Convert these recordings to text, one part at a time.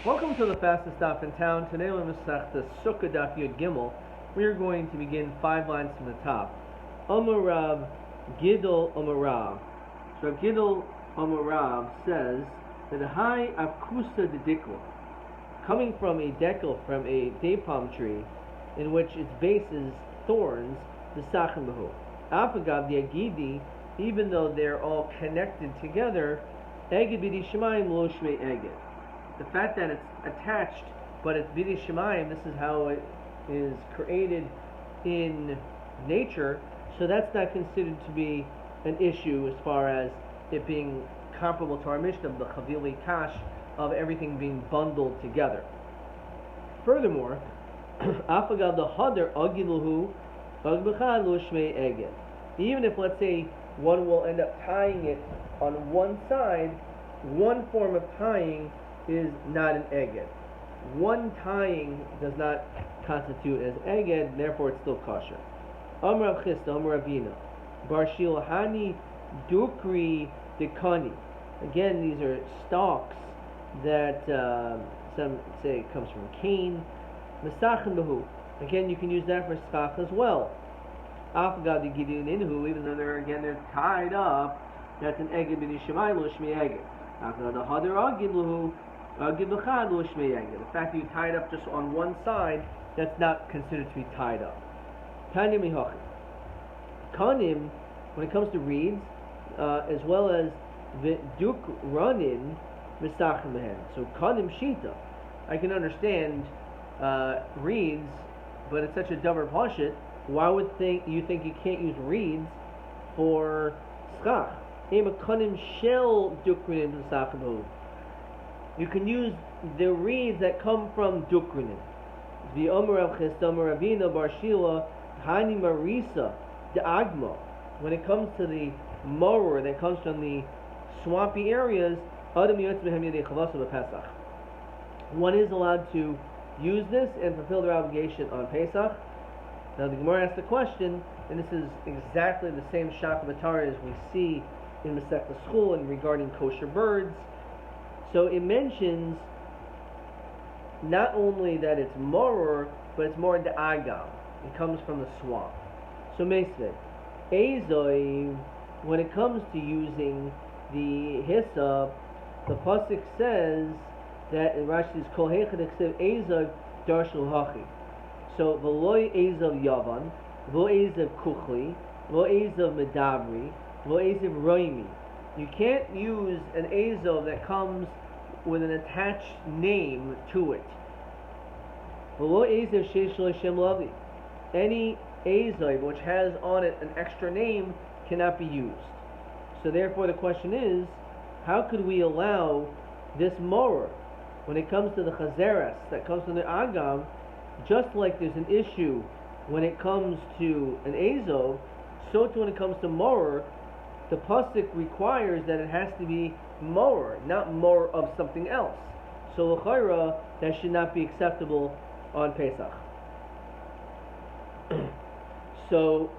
Welcome to the fastest stop in town. Today we're going to Succah Daf Yud Gimel. We are going to begin 5 lines from the top. Amar Rab Gidol Amar Rab. So Rab Gidol Amar Rab says that the high Akusa de Dikla, coming from a dekel, from a day palm tree, in which its base is thorns, the Sachem Behu. Afagav the Agidi, even though they're all connected together, Eged Bidi Shemayim Lo Shmei Eged. The fact that it's attached, but it's Bidi Shemayim, this is how it is created in nature, so that's not considered to be an issue as far as it being comparable to our Mishnah of the Chavili Kash, of everything being bundled together. Furthermore, Afagav the Hadar Agiluhu Agbecha Lo Shmei Eged. Even if, let's say, one will end up tying it on one side, one form of tying is not an eged. One tying does not constitute as eged, therefore it's still kosher. Amar Rav Chisda, Amar Rabina, Bar Shilhani Dukri Dekani. Again, these are stalks that some say it comes from cane. Mesachem Behu. Again, you can use that for schach as well. Afgad the Gidin Inhu, even though they're tied up, that's an eged b'di Shemayim Lo Shmei Eged. Afgad the Hadar Agid Lahu. The fact that you tie it up just on one side, that's not considered to be tied up. Tanya Mihochi. Kanim, when it comes to reeds, as well as Duk Ranin, Misachim Mehen. So Kanim Shita, I can understand reeds, but it's such a dumber pashit. Why would you think you can't use reeds for schach? Ema Kanim Shel Duk Ranin Misachim. You can use the reeds that come from Dukrinin. The Omer of Chisda Ravina Barshila Hani Marisa the Agma. When it comes to the mower that comes from the swampy areas, one is allowed to use this and fulfill their obligation on Pesach. Now the Gemara asks the question, and this is exactly the same Shakavatara as we see in Masechta School and regarding kosher birds. So it mentions not only that it's morer, but it's more da'agam. It comes from the swamp. So Meisved, Ezoi, when it comes to using the hyssop, the pasuk says that in Rashi is kol hechad except Ezoi darshul hachi. So v'loi Ezov yavan, v'lo Ezov kuchli, v'lo Ezov medabri, v'lo Ezov roimi. You can't use an Ezov that comes with an attached name to it. Any Ezov which has on it an extra name cannot be used. So therefore the question is, how could we allow this morer when it comes to the chazeres that comes from the agam, just like there's an issue when it comes to an Ezov, so too when it comes to morer, the pasuk requires that it has to be morer, not more of something else. So l'chayra, that should not be acceptable on Pesach. So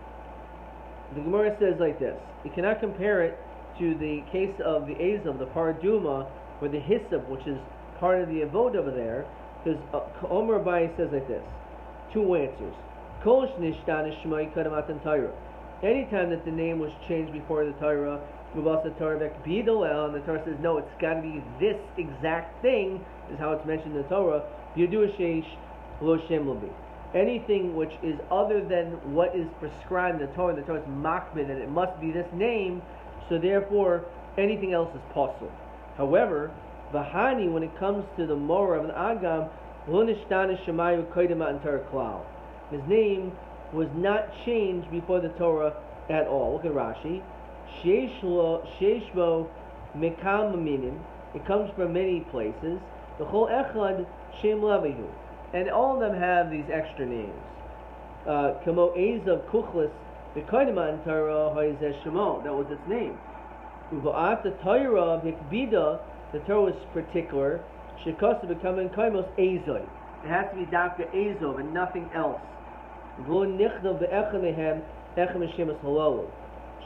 the Gemara says like this: you cannot compare it to the case of the Ezov, the paraduma, or the hyssop, which is part of the avod over there, because Omer Rabbi says like this: 2 answers. Kol shnishtan shmai kadamatan Torah. Anytime that the name was changed before the Torah, and the Torah says, no, it's got to be this exact thing, is how it's mentioned in the Torah. Anything which is other than what is prescribed in the Torah is makbid, and it must be this name, so therefore anything else is possible. However, Vahani, when it comes to the Morah of the Agam, his name was not changed before the Torah at all. Look at Rashi. Sheshbo Mekam Minim. It comes from many places. The whole Echad Shem Levihu. And all of them have these extra names. Kamo Ezav Kuchlis, the Kaidaman Torah Haizeh Shemo. That was its name. Uvaat the Torah Hikbida, the Torah was particular. Shekasa becoming Kaimos Ezoi. It has to be Dr. Ezov and nothing else.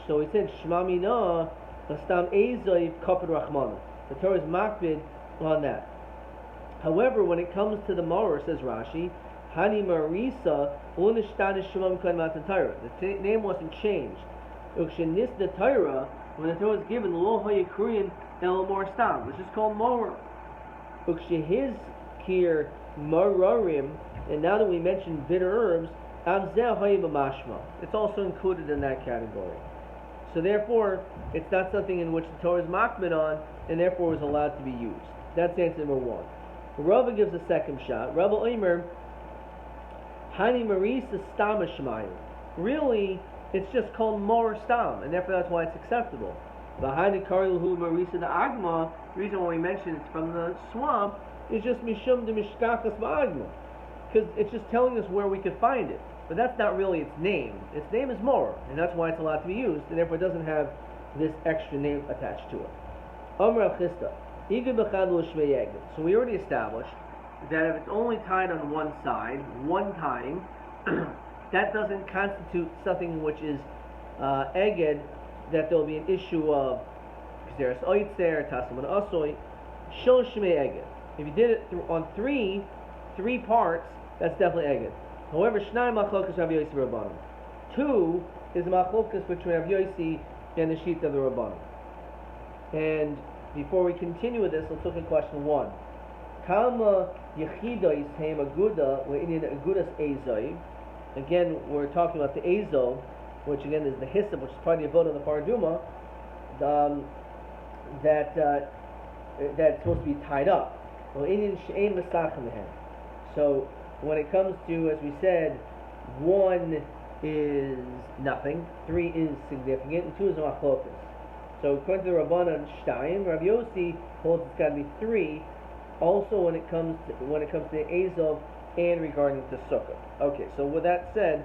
So he said, Shema Mina, Lastam Ezoi Kapad Rachmana. The Torah is makbid on that. However, when it comes to the Moror, says Rashi, Hani Marisa Unishtanish Shemam Kan Matan Torah. The name wasn't changed. Ukshenis the Torah, when the Torah was given, Lo Hayakurian El Mor Stam, which is called Moror. Ukshehiz Kir Mararim, and now that we mentioned bitter herbs, Amzel Hayib Mashma. It's also included in that category. So therefore, it's not something in which the Torah is makbid on, and therefore is allowed to be used. That's answer number one. Rabbi gives a second shot. Rabbi Omer, Hani Marisa Stam Shmayim. Really, it's just called Mor Stam, and therefore that's why it's acceptable. Behind the Karluhu Marisa the Agma, the reason why we mention it's from the swamp is just Mishum de Mishkachas Ba'agma, because it's just telling us where we could find it. But that's not really its name. Its name is Mor, and that's why it's allowed to be used, and therefore it doesn't have this extra name attached to it. Amr al-Chista. So we already established that if it's only tied on one side, one time, that doesn't constitute something which is eged, that there will be an issue of Xeris Oitzer, Tasman Asoy, Shol Shmei Eged. If you did it on three parts, that's definitely eged. However, Shnai Machlokas Rav Yosi Rabbanim. Two is the Machlokas between Rav Yosi and the sheet of the Rabbanim. And before we continue with this, let's look at question one. Kama Yechidois Heim Aguda Le'inyan Agudas Ezoi. Again, we're talking about the Ezo, which again is the Hissab, which is part of the vote of the Paraduma, that's supposed to be tied up. Le'inyan She'ein Mesachim Lehem. So when it comes to, as we said, one is nothing, three is significant, and two is a machlokas. So according to the Rabbanan Shtayim, Rav Yosi holds it's got to be three. Also, when it comes to the Azov and regarding the Sukkah. Okay, so with that said,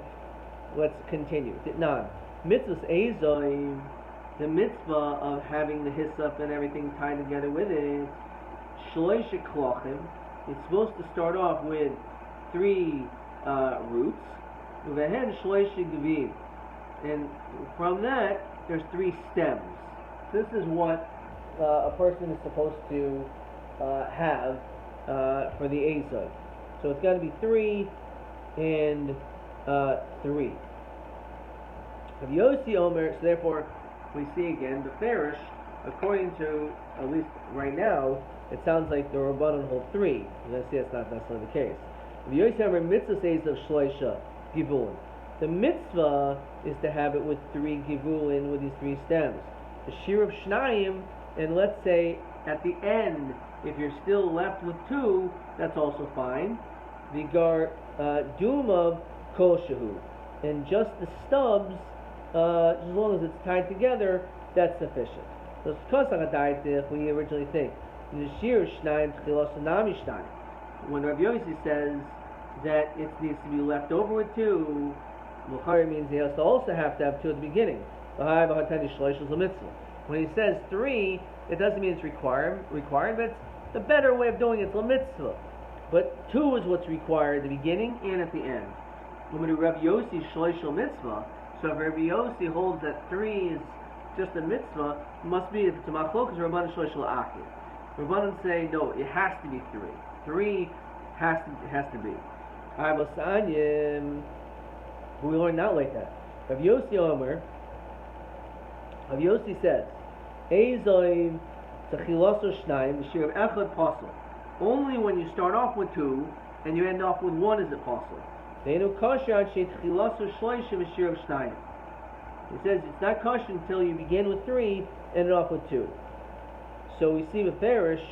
let's continue. Nan mitzvahs Azov, the mitzvah of having the hyssop and everything tied together with it. Shloisha klochim. It's supposed to start off with three roots. Uvehen shloisha gavim, and from that there's three stems. This is what a person is supposed to have for the Azov. So it's got to be 3 and 3. Of Yosi Omer, so therefore we see again the Farish, according to, at least right now, it sounds like the Rabbanon hold 3. You're going to see that's not necessarily the case. Of Yosi Omer, mitzvah says of Shloisha Givulin. The mitzvah is to have it with 3 Givulin, with these 3 stems. The Shir of Shnayim, and let's say at the end, if you're still left with 2, that's also fine. The Gar Dumav Kol Shahu, and just the stubs, as long as it's tied together, that's sufficient. So we originally think the Shir Shnayim Tchilas Nami Shnayim. When Rabbi Yosi says that it needs to be left over with 2, Bukhari means he has to also have 2 at the beginning. When he says 3, it doesn't mean it's required, but it's the better way of doing it. It's a mitzvah. But 2 is what's required at the beginning and at the end. When we do Rabbi Yosi shloishel mitzvah, so if Rabbi Yosi holds that 3 is just a mitzvah, it must be, if it's a machlokas, Rabbanan shloishel akid. Rabbanan say, no, it has to be 3. 3 has to be. But we learn not like that. Rabbi Yosi Omer, Rabbi Yosi says, Ezoim Tchilaso Shnayim B'Shir of Echad Pasal. Only when you start off with 2 and you end off with 1 is it possible. Ve'enu kosher ad she'tchilaso shloisha B'Shir of Shnayim. He says it's not kosher until you begin with 3 and end off with 2. So we see with Farish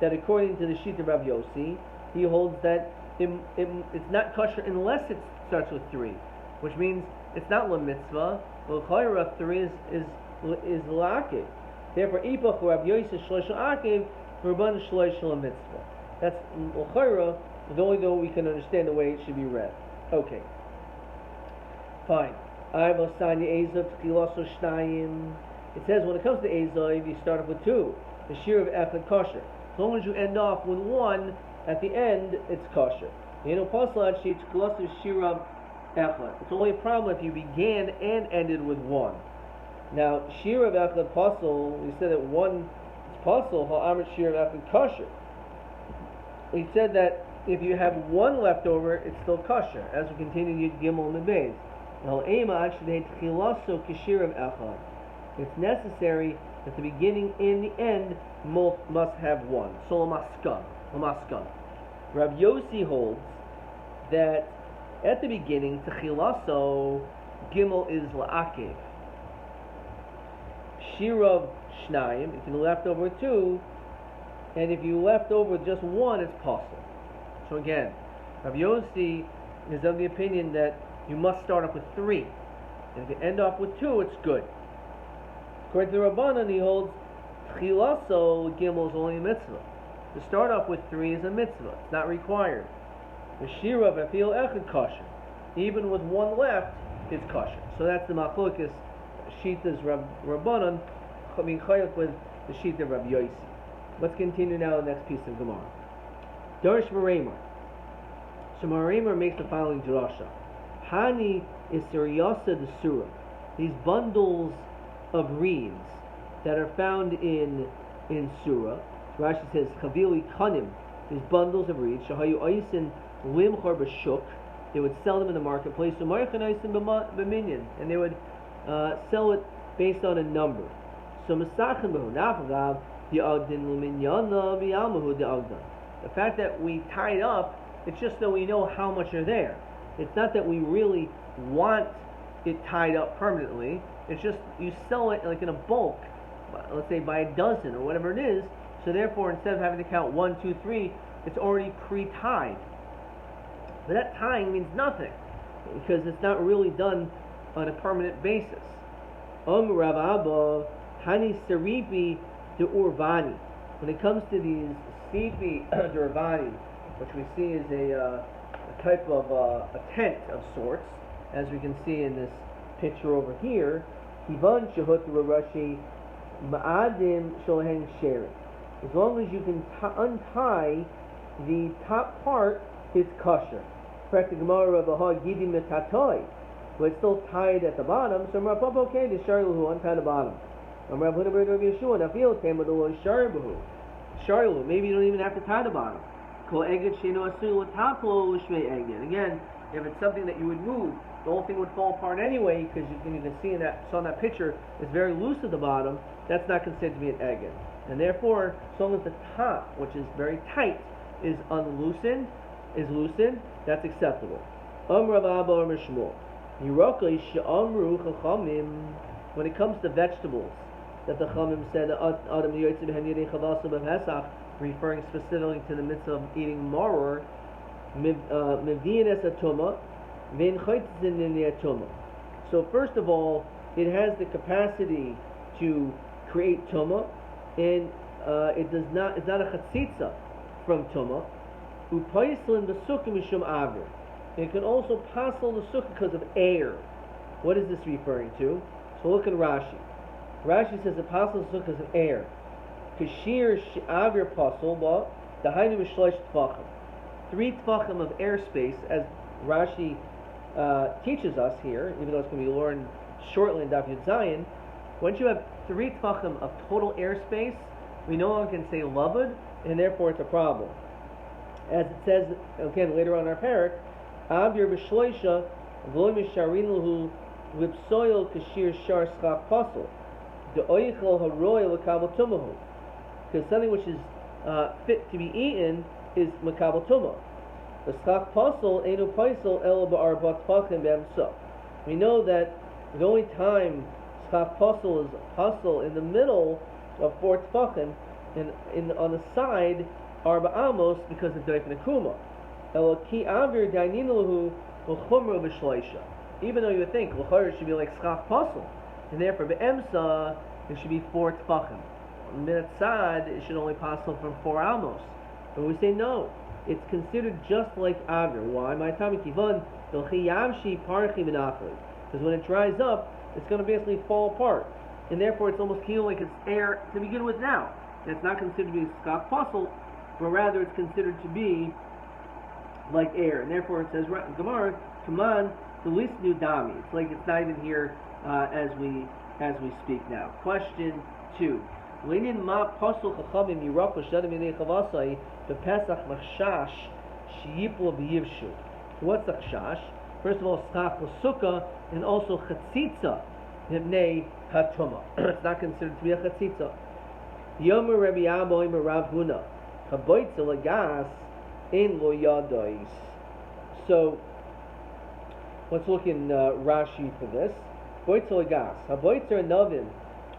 that according to the sheet of Rabbi Yosi, he holds that it's not kosher unless it starts with 3, which means it's not la mitzvah. L'chayra 3 is la'akiv. Therefore, ipach Rabbi Yosi shloishel akiv, Rabban shloishel mitzvah. That's l'chayra, the only way we can understand the way it should be read. Okay, fine. It says when it comes to Ezov, you start off with 2. The shir of echad kosher. As long as you end off with 1, at the end it's kosher. It's only a problem if you began and ended with 1. Now, shir of echad pasal, we said that 1 is pasal, ha'amrit shir of echad kosher. he said that if you have one left over, it's still kosher. As we continue Yud Gimel and Beis. It's necessary that the beginning and the end must have one. So Lamaskah. Rabbi Yossi holds that at the beginning, Techilaso, Gimel is La'akev. Shirav Shnayim, if you left over two, and if you left over just one, it's possible. So again, Rabbi Yossi is of the opinion that you must start off with three. And if you end off with two, it's good. According to the Rabbanan, he holds Chilaso Gimel is only a mitzvah. To start off with three is a mitzvah. It's not required. The Shira Vafil Echad kosher. Even with one left, it's kosher. So that's the Machlokes Shita's Rabbanan being chayok with the Shita of Rabbi Yossi. Let's continue now the next piece of Gemara. Darsh Maremar. So Maremar makes the following drasha. Hani is Suryasa the Surah. These bundles of reeds that are found in Surah. Rashi says Chavili Kanim. These bundles of reeds. Shahayu Aisin Limchor B'Shuk. They would sell them in the marketplace. So Marchan Aisin B'Minyan, and they would sell it based on a number. So Masachin B'Hu Nafagav Di'Agdin Luminyana V'Yamahu Di'Agdan. The fact that we tie it up, it's just so we know how much are there. It's not that we really want it tied up permanently. It's just you sell it like in a bulk, let's say by a dozen or whatever it is. So therefore, instead of having to count 1, 2, 3, it's already pre-tied. But that tying means nothing because it's not really done on a permanent basis. Rav Abba Hani Saripi de Urvani. When it comes to these Sifi de Urvani, which we see is a type of a tent of sorts, as we can see in this picture over here. Kivan shehut Rashi ma'adim sholahen sheri. As long as you can untie the top part, it's kosher. Correct the Gemara of a gidim metatoi, but it's still tied at the bottom. So Rav Papa okay, the sharluhu untie the bottom. Rav Huna Ber Rav Yeshua nafil came with the lo sharluhu. Sharluhu, maybe you don't even have to tie the bottom. Again, if it's something that you would move, the whole thing would fall apart anyway, because you can see in that picture, it's very loose at the bottom. That's not considered to be an egg. And therefore, as long as the top, which is very tight, is loosened, that's acceptable. When it comes to vegetables, that the Chamim said, referring specifically to the mitzvah of eating maror, so first of all, it has the capacity to create tumah, and it's not a chatzitza from tumah. It can also passel the sukkah because of air. What is this referring to? So look at Rashi. Rashi says it passels the sukkah because of air. Kashir avir pasol ba dahainu mishlosh tfachim. 3 tfachim of airspace, as Rashi teaches us here, even though it's going to be learned shortly in Daf Yud Zayin. Once you have 3 tfachim of total airspace, we no longer can say labud, and therefore it's a problem. As it says again later on in our parak, avir b'shloisha v'lo misharin lahu lipsoil kashir shar schach pasol the oichel haroy l'kabel tumahu. Because something which is fit to be eaten is makabel tumah. The schach pasol enu paisel el ba'arbat tfachim b'emsa. We know that the only time schach pasol is pasol in the middle of 4 tfachim, and on the side arba amos because of doif nekuma. El ki avir dainin lahu l'chumra b'shleisha. Even though you would think l'chayr should be like schach pasol, and therefore b'emsa it should be 4 tfachim. Mitzad, it should only pass from 4 amos. But we say no, it's considered just like avir. Why? My tami kivan yamshi parchi minachli. Because when it dries up, it's going to basically fall apart, and therefore it's almost like it's air to begin with. Now, and it's not considered to be skach fossil, but rather it's considered to be like air, and therefore it says Gemara, Kaman the least new dami. It's like it's not even here as we speak now. Question 2. Leinin ma pasul chachamim yiraku shadam yinei chavasai bepesach machshash sheyiplo b'yivshu. What's a chashash? First of all, schach l'sukkah, and also chatzitza hibnei hatuma. It's not considered to be a chatzitza. Yomi Rabbi Aboim Rav Huna haboitza lagas ein lo yadois. So let's look in Rashi for this. Boitza lagas haboitza novim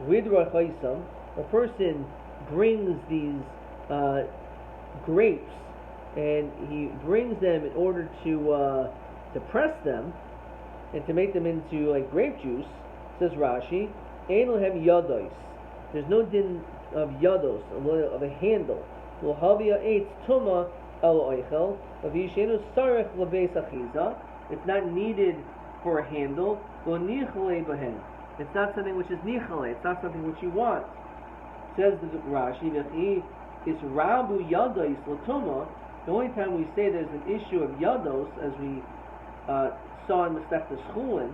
vidra chaisam. A person brings these grapes, and he brings them in order to press them and to make them into like grape juice. Says Rashi, ein lohem yados. There's no din of yados, of a handle. Lo havia eitz tuma el oichel of yishenu sarech lebeis achiza. It's not needed for a handle. Lo nichale behen. It's not something which is nichale. It's not something which you want. Says the Rashi, v'chi is rabu yados latuma. The only time we say there's an issue of yados, as we saw in Masechtas Chulin,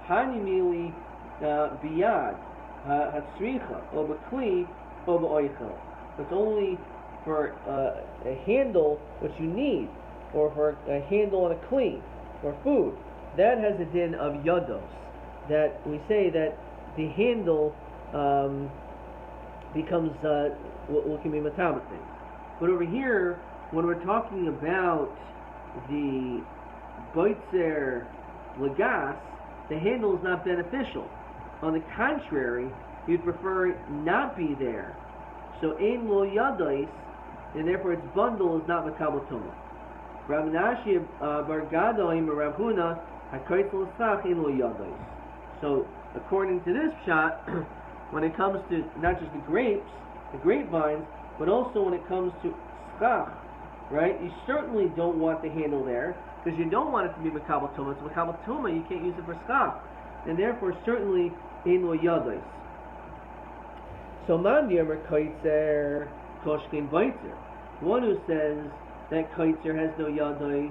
hani mili biyad hatzricha or b'kli or b'oichel. It's only for a handle which you need, or for a handle on a kli or food. That has a din of yados. That we say that the handle becomes what can be matabit thing. But over here, when we're talking about the boitzer lagas, the handle is not beneficial. On the contrary, you'd prefer it not be there. So ein lo yadois, and therefore its bundle is not makabel tumah. Rav Menashe bar Gado im Rav Huna hakoitz l'sach ein lo yadois. So according to this shot, when it comes to not just the grapes, the grapevines, but also when it comes to schach, right? You certainly don't want the handle there, because you don't want it to be makabel tumah. It's makabel tumah, you can't use it for schach, and therefore certainly ein lo yadois. So man di'amar kaitzer koshkein baitzer. One who says that kaitzer has no yadois,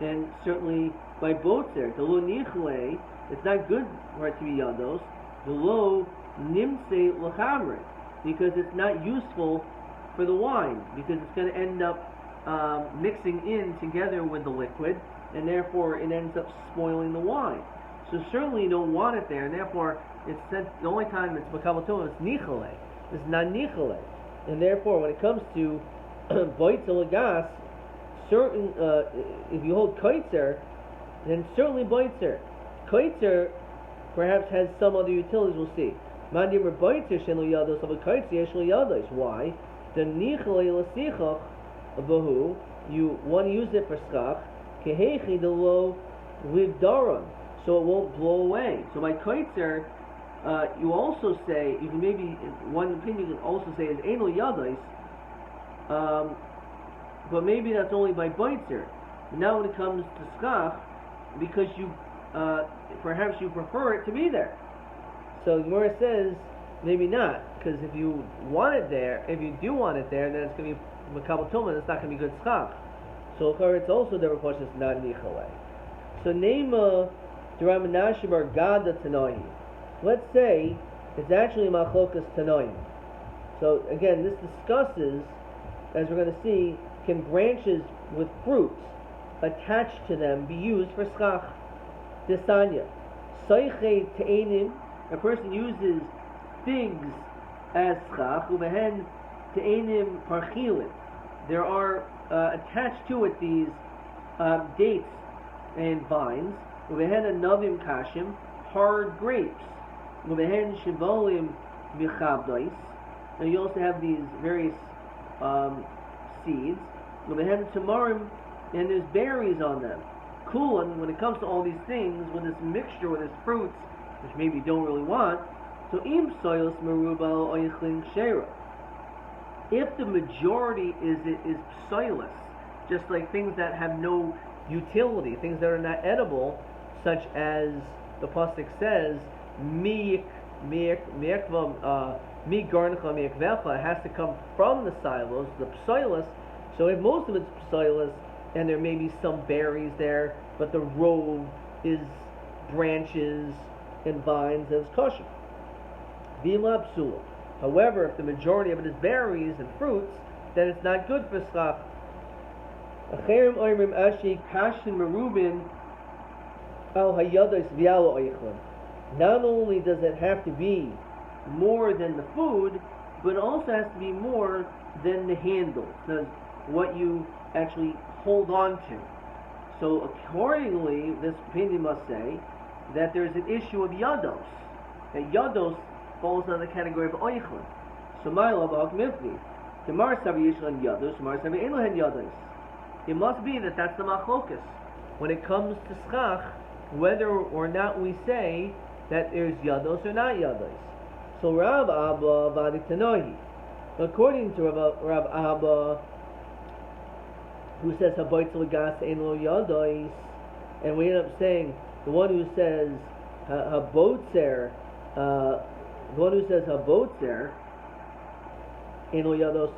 then certainly by boatzer, the lo nichle, it's not good for it to be yados. The lo nimse l'chamre, because it's not useful for the wine, because it's going to end up mixing in together with the liquid, and therefore it ends up spoiling the wine. So certainly you don't want it there, and therefore it's the only time it's makabel tumah is nichale. It's not nichale, and therefore when it comes to boitzer lagas, certain if you hold kaitzer, then certainly boitzer. Kaitzer perhaps has some other utilities. We'll see. Mandim boitzer shen lo yados of a kaitzer yesh lo yados. Why? The nichale l'sichach bahu. You want to use it for schach. Kehechi de lo livdaron, so it won't blow away. So by kaitzer, you also say, you can maybe, one opinion you can also say is ein lo yados, but maybe that's only by boitzer. Now when it comes to schach, because you perhaps you prefer it to be there. So Gemara says maybe not, because if you want it there, if you do want it there, then it's going to be makabel tumah, and it's not going to be good schach. So it's also the question is not nichale. So Nema Rav Menashe bar Gada Tanoim. Let's say it's actually machlokas Tanoim. So again, this discusses, as we're going to see, can branches with fruits attached to them be used for schach? Desanya. Soiche te'enim, a person uses figs as schach, ubehen te'enim parchilim. There are attached to it these dates and vines, ubehen anavim kashim, hard grapes, ubehen shivolim michabdois. Now you also have these various seeds, ubehen tamarim, and there's berries on them. Kulan, when it comes to all these things, with this mixture, with this fruits, which maybe you don't really want, so im soyos merubal oichlin shera. If the majority is psoilus, just like things that have no utility, things that are not edible, such as the pasuk says, mi garnacha mi ekvecha, has to come from the silos, the psoilus. So if most of it's psoilus, and there may be some berries there, but the robe is branches and vines as kosher. V'imla psula. However, if the majority of it is berries and fruits, then it's not good for schach. Not only does it have to be more than the food, but it also has to be more than the handle, because what you actually hold on to. So accordingly, this opinion must say that there's an issue of yados. That yados falls under the category of oichlin. So my love of mifni. The mar savi yishlan yados, mar savi elohen yados. It must be that that's the machlokas. When it comes to schach, whether or not we say that there's yados or not yados. So Rav Abba Vaditanohi. According to Rav Abba, who says haboitz legas ein lo yados, and we end up saying the one who says habotzer, ein lo yados,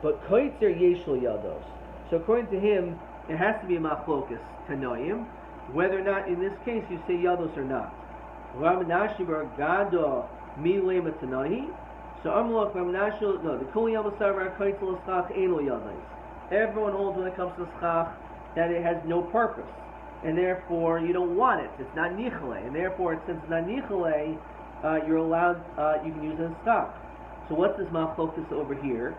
but koitzer yesh lo yados. So according to him, it has to be a machlokas tanoim, whether or not in this case you say yados or not. Rav Nashi bar Gado milema tanohi. So Amlok Rav Nashi, no, the kol yamasar bar koitzer l'schach ein lo yados. Everyone holds when it comes to schach that it has no purpose, and therefore you don't want it. It's not nichale, and therefore since it's not nichale, you're allowed. You can use it in schach. So what's this machlokas over here?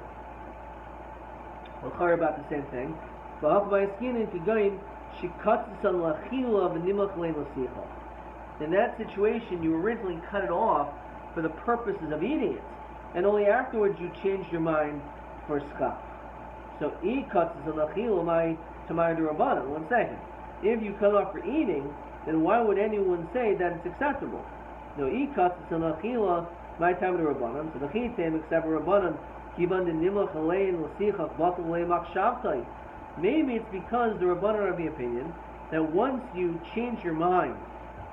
We'll talk about the same thing. In that situation, you originally cut it off for the purposes of eating it, and only afterwards you changed your mind for schach. So, one second. If you cut off for eating, then why would anyone say that it's acceptable? No, my time to Rabbanan. So the chitim except for Rabbanan, maybe it's because the Rabbanan are of the opinion that once you change your mind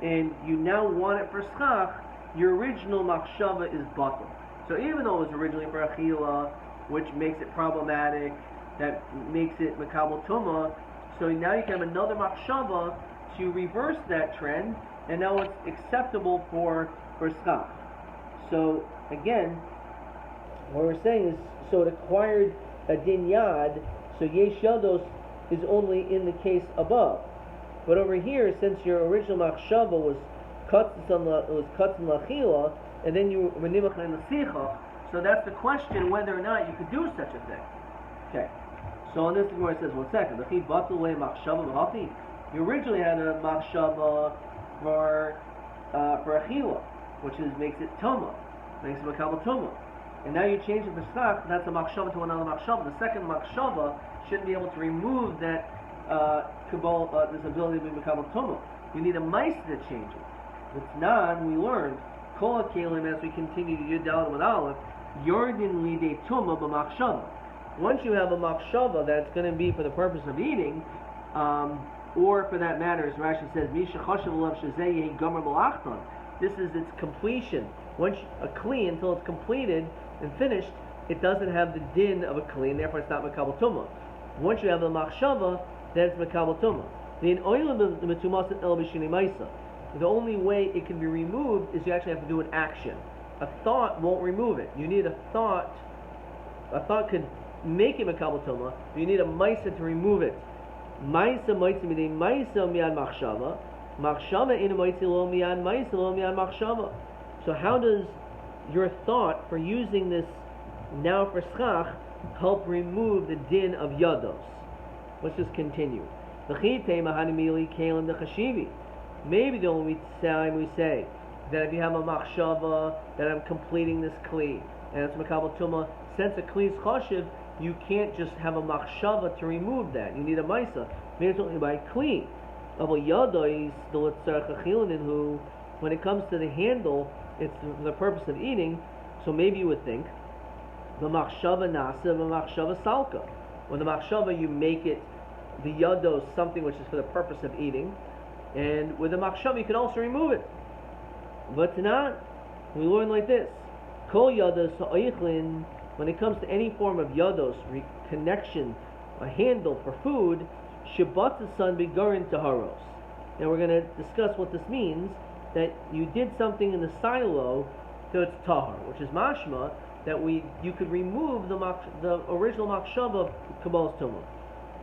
and you now want it for schach, your original machshava is batal. So even though it was originally for achila, which makes it problematic, that makes it makabel tuma, so now you can have another machshava to reverse that trend, and now it's acceptable for schach. So again, what we're saying is, so it acquired a din yad, so yesh yados is only in the case above. But over here, since your original machshava was katzin lachila, and then you were nimach l'sicha, so that's the question whether or not you could do such a thing. Okay. So on this where it says, one second, you originally had a machshava for achila, which makes it toma, makes it makabel toma. And now you change it to schach, that's a machshava to another machshava. The second machshava shouldn't be able to remove that this ability to be makabel toma. You need a mice to change it. It's not, we learned, kol kelim as we continue to yud with aleph, yordin lidei tuma b'machshava. Once you have a machshava that's going to be for the purpose of eating, or for that matter, as Rashi says, Misha chashav alav shezeh gomer b'lachton. This is its completion. Once a kli, until it's completed and finished, it doesn't have the din of a kli, and therefore it's not makabel tumah. Once you have the machshava, then it's makabel tumah. The only way it can be removed is you actually have to do an action. A thought won't remove it. You need a thought. A thought could make it makabel tumah, but you need a maisa to remove it. Maisa maisa midei maisa miyad machshava. Machshava in maisa lo miyad maisa lo miyad machshava. So how does your thought for using this now for schach help remove the din of yados? Let's just continue. Maybe the only time we say that if you have a machshava that I'm completing this kli and it's makabel tumah, since a kli is chashiv, you can't just have a machshava to remove that. You need a maisa. Maybe it's only by kli. When it comes to the handle, it's for the purpose of eating. So maybe you would think the machshava nasa, the machshava salka. When the machshava you make it the yados something which is for the purpose of eating, and with the machshava you can also remove it. But not, we learn like this: kol yados ha'oichlin. When it comes to any form of yados, connection, a handle for food, shibatzasan begarin taharos. Now we're going to discuss what this means. That you did something in the silo, so it's tahar, which is mashma that you could remove the original machshava of Kabbal's Tumah.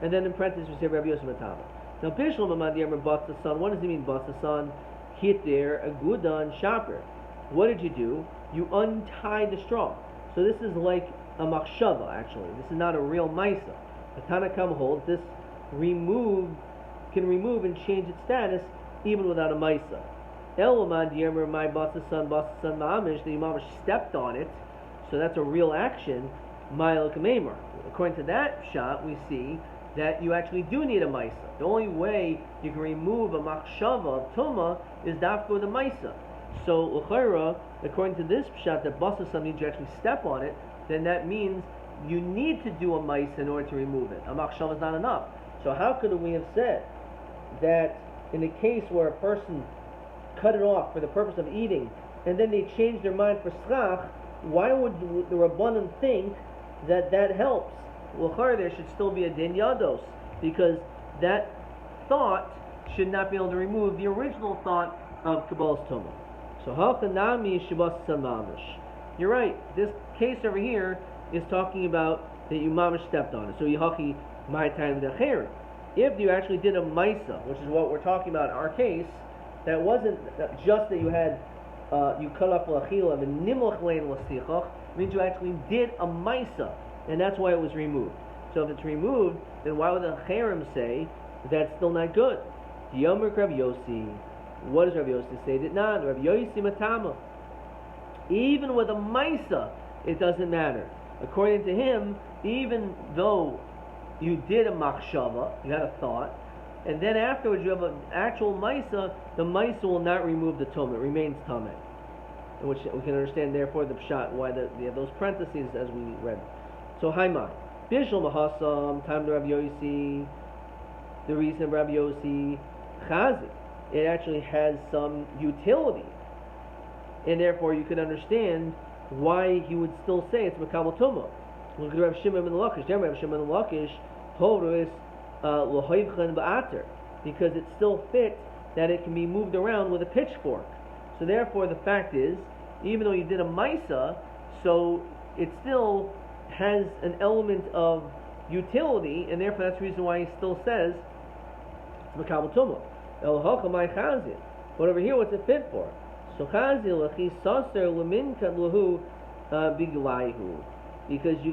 And then in parentheses we say Rabbi Yosef Matama. Now Bishlam Amadiyam Batsasan, what does it mean Batsasan? Hit there, Agudan Shaper. What did you do? You untied the straw. So this is like a machshava actually. This is not a real maisa. The Tanakam holds this can remove and change its status even without a maisa. Elamad Yemer my Batsasan Ma'amish, the Imamish stepped on it, so that's a real action. According to that shot, we see that you actually do need a maisa. The only way you can remove a machshava of tuma is dafka with a maisa. So l'chayra, according to this shot, that basasan means you actually step on it, then that means you need to do a maisa in order to remove it. A machshava is not enough. So how could we have said that in a case where a person cut it off for the purpose of eating, and then they changed their mind for schach, why would the Rabbanan think that helps? Well, there should still be a din yados, because that thought should not be able to remove the original thought of Kabbal's Tumah. So halchanami shabas mamish. You're right. This case over here is talking about that you mamish stepped on it. So yihaki my time decherim. If you actually did a maisa, which is what we're talking about in our case, that wasn't just that you had you cut off l'achila and nimlach lein l'sichach, means you actually did a maisa, and that's why it was removed. So if it's removed, then why would the cherem say that's still not good? Yomer Rabbi Yossi. What does Rabbi Yossi say? That not Rabbi Yossi matama. Even with a maisa, it doesn't matter. According to him, even though you did a machshava, you had a thought, and then afterwards you have an actual maisa, the maisa will not remove the tumah. It remains tameh. Which we can understand, therefore, the pshat, why they have those parentheses as we read. So, Haimai. Bishul Mahasam, time to Rabbi Yossi. The reason of Rabbi Yossi, Chazi. It actually has some utility. And therefore, you can understand why he would still say it's Makabal Tumah. Look at Rav Shimon ben Lakish. There, Rav Shimon ben Lakish, Torah L'hoivchen ba'ater, because it still fits that it can be moved around with a pitchfork. So therefore, the fact is, even though you did a maisa, so it still has an element of utility, and therefore that's the reason why he still says Makabal Tumah. El Hochamai Chazil. But over here, what's it fit for? So Chazil Lachi Saser Lamin Kadlahu Biglayhu, because you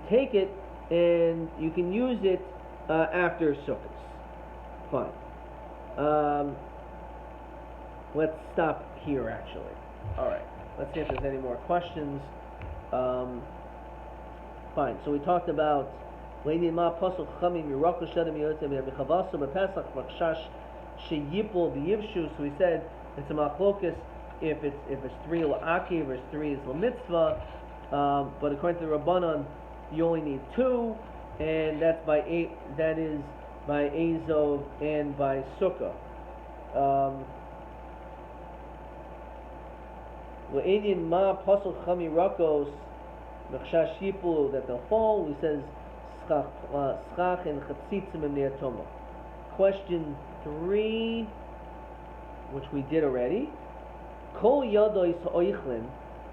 take it and you can use it after Sukkot. Fine. Let's stop here, actually. Alright, let's see if there's any more questions. Fine, so we talked about so we said it's a machlokus if it's 3 la'akiv or 3 is l'mitzvah, but according to the Rabbanan you only need 2, and that's that is by Azov and by Sukkah. Le'inyan ma pasuk chamirakos mechshash yipul, that they'll fall. He says schach and chatzitzim and ne'atoma. Question 3, which we did already. Kol yadois ha'oichlin,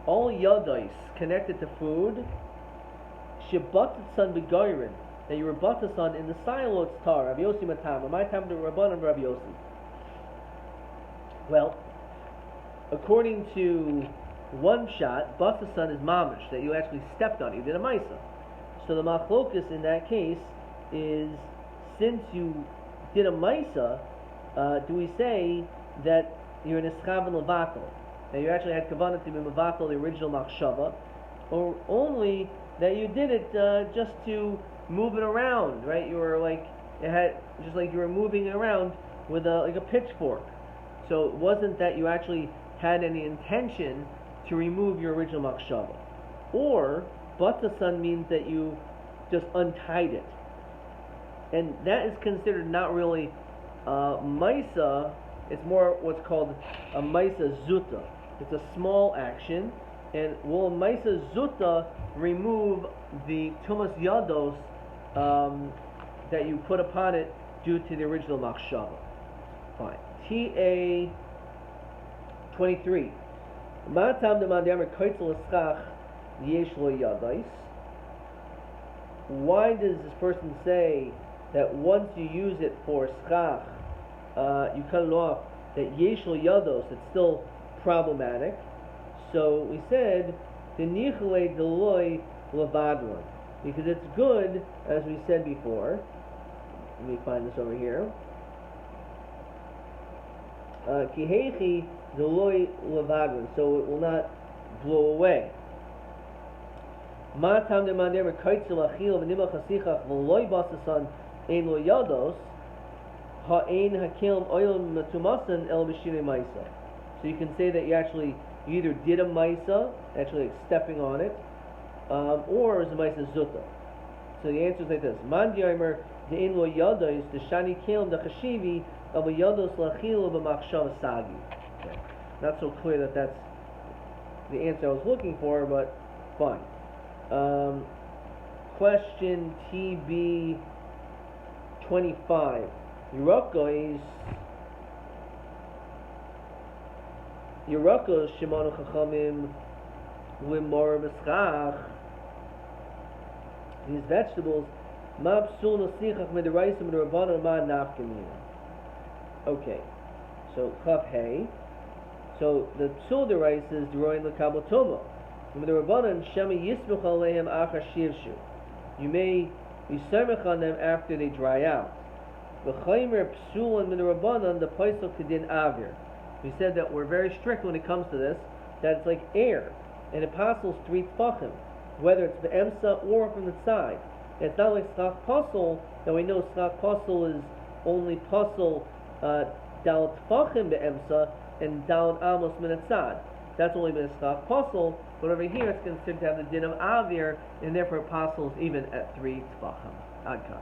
all yadois connected to food, shebatatsan begoyrin, that you were batasan in the silo it's tar. Rabbi Yossi matama. My time to Rabban and Rabbi Yossi. Well, according to one shot, batasan is mamish, that you actually stepped on it. You did a maisa. So the machlokus in that case is, since you did a maisa, do we say that you're in a schav and levakel, that you actually had kavanah to be mevakel the original machshava, or only that you did it just to move it around, right? You were like, it had just like you were moving it around with like a pitchfork. So it wasn't that you actually had any intention to remove your original machshava. Or batasan means that you just untied it, and that is considered not really maisa. It's more what's called a maisa zuta. It's a small action, and will a maisa zuta remove the tumas yados that you put upon it due to the original machshava? Fine. TA 23. yesh lo yadais. Why does this person say that once you use it for schach, you cut it off, that yesh lo yados, it's still problematic? So we said, the nichle deloy levadlon, because it's good, as we said before. Let me find this over here. Kihechi deloy levadlon, so it will not blow away. Ma tam de man never kaitzel achil v'nimach hasichach v'loy basasan ein lo yados ha'ein hakilm oil matumasan el b'shirei maisa. So you can say that you either did a maisa, actually like stepping on it, or it was a maisa zutta. So the answer is like this: Man di'omer de'ein lo yados the shani kilm the chashivi of a yados lachil b'machshav sagi. Not so clear that that's the answer I was looking for, but fine. Question TB 25. Yerakos Shimonu Chachamim Limor Meschach. These vegetables, Ma Psul Nasichach Midiraisim Midirabana Ma Nafkamina. Okay, so Chav Hey. So the Psul Derais is Deroin L'Kabel Tomo. You may be sermich on them after they dry out. The we said that we're very strict when it comes to this, that it's like air, and it passes 3 tfachim, whether it's the emsa or from the side. And it's not like schach pasel, that we know schach pasel is only pasel dal tfachim the emsa and dal amos min atzad. That's only been a schach pasel, but over here it's considered to have the din of avir, and therefore it pasels even at 3 tfachim. Adkan.